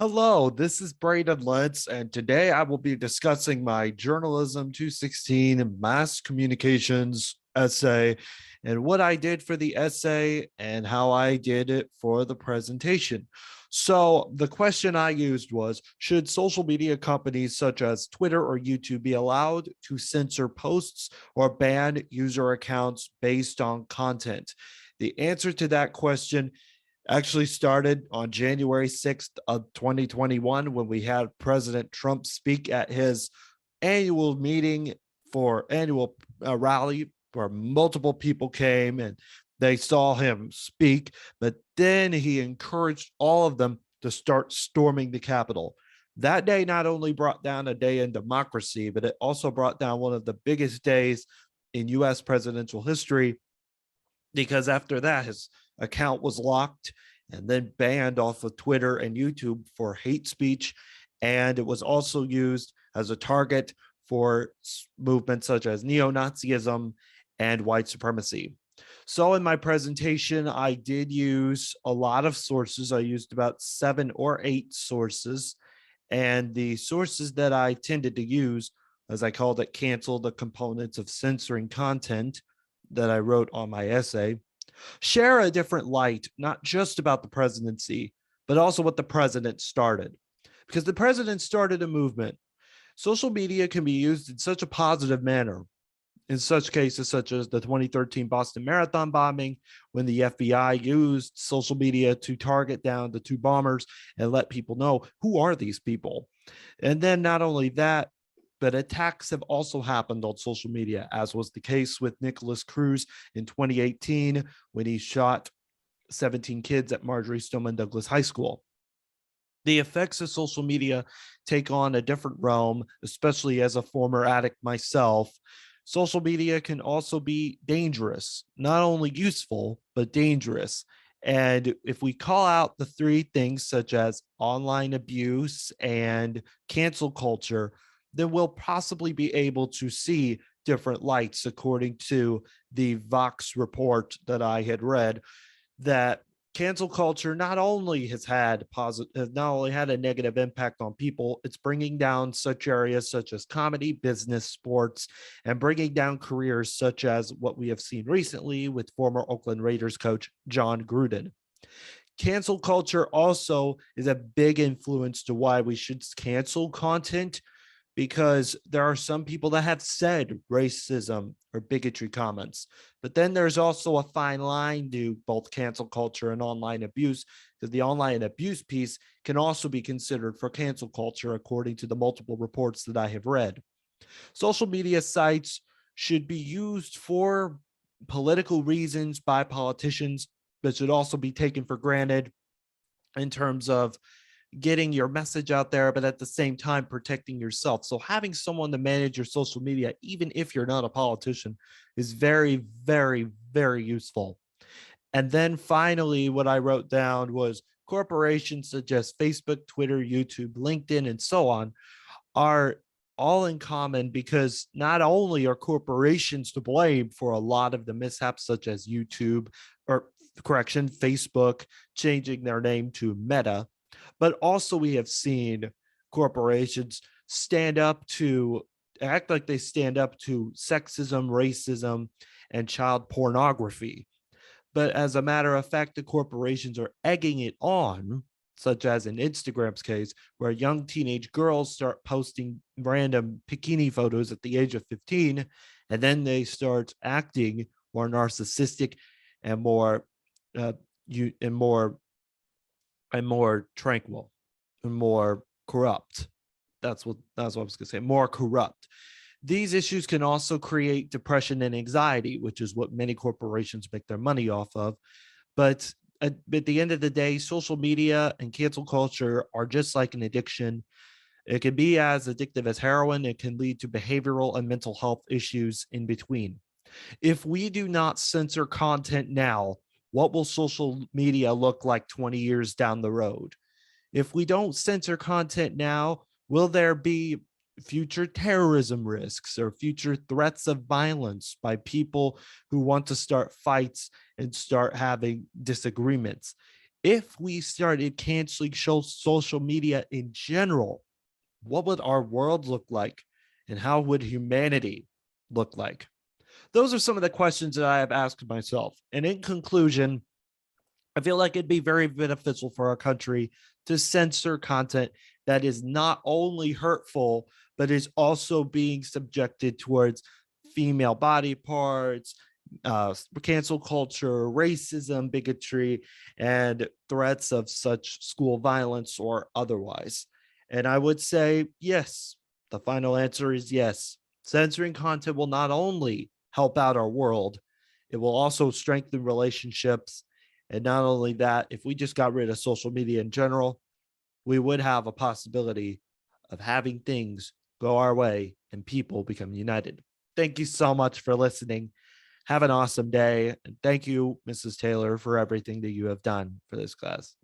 Hello, this is Braydyn Lents, and today I will be discussing my Journalism 216 Mass Communications essay and what I did for the essay and how I did it for the presentation. So, the question I used was, should social media companies such as Twitter or YouTube be allowed to censor posts or ban user accounts based on content? The answer to that question actually started on January 6th of 2021 when we had President Trump speak at his annual meeting for annual rally where multiple people came and they saw him speak, but then he encouraged all of them to start storming the Capitol. That day not only brought down a day in democracy, but it also brought down one of the biggest days in US presidential history because after that, his account was locked and then banned off of Twitter and YouTube for hate speech. And it was also used as a target for movements such as neo Nazism and white supremacy. So, in my presentation, I did use a lot of sources. I used about 7 or 8 sources. And the sources that I tended to use, as I called it, cancel the components of censoring content that I wrote on my essay, share a different light, not just about the presidency, but also what the president started. Because the president started a movement. Social media can be used in such a positive manner. In such cases, such as the 2013 Boston Marathon bombing, when the FBI used social media to target down the 2 bombers and let people know who are these people. And then not only that, but attacks have also happened on social media, as was the case with Nicholas Cruz in 2018 when he shot 17 kids at Marjorie Stoneman Douglas High School. The effects of social media take on a different realm, especially as a former addict myself. Social media can also be dangerous, not only useful, but dangerous. And if we call out the 3 things, such as online abuse and cancel culture, then we'll possibly be able to see different lights, according to the Vox report that I had read, that cancel culture not only has had not only had a negative impact on people, it's bringing down such areas such as comedy, business, sports, and bringing down careers such as what we have seen recently with former Oakland Raiders coach John Gruden. Cancel culture also is a big influence to why we should cancel content, because there are some people that have said racism or bigotry comments. But then there's also a fine line to both cancel culture and online abuse, because the online abuse piece can also be considered for cancel culture, according to the multiple reports that I have read. Social media sites should be used for political reasons by politicians, but should also be taken for granted in terms of getting your message out there, but at the same time protecting yourself. So having someone to manage your social media, even if you're not a politician, is very, very, very useful. And then finally, what I wrote down was corporations such as Facebook, Twitter, YouTube, LinkedIn, and so on are all in common, because not only are corporations to blame for a lot of the mishaps, such as YouTube, or correction, Facebook changing their name to Meta, but also we have seen corporations act like they stand up to sexism, racism, and child pornography. But as a matter of fact, the corporations are egging it on, such as in Instagram's case, where young teenage girls start posting random bikini photos at the age of 15, and then they start acting more narcissistic and more uh, you and more tranquil and more corrupt. That's what I was going to say. More corrupt. These issues can also create depression and anxiety, which is what many corporations make their money off of. But at the end of the day, social media and cancel culture are just like an addiction. It can be as addictive as heroin. It can lead to behavioral and mental health issues in between. If we do not censor content now, what will social media look like 20 years down the road? If we don't censor content now, will there be future terrorism risks or future threats of violence by people who want to start fights and start having disagreements? If we started canceling social media in general, what would our world look like? And how would humanity look like? Those are some of the questions that I have asked myself. And in conclusion, I feel like it'd be very beneficial for our country to censor content that is not only hurtful, but is also being subjected towards female body parts, cancel culture, racism, bigotry, and threats of such school violence or otherwise. And I would say, yes, the final answer is yes. Censoring content will not only help out our world, it will also strengthen relationships. And not only that, if we just got rid of social media in general, we would have a possibility of having things go our way and people become united. Thank you so much for listening. Have an awesome day. And thank you, Mrs. Taylor, for everything that you have done for this class.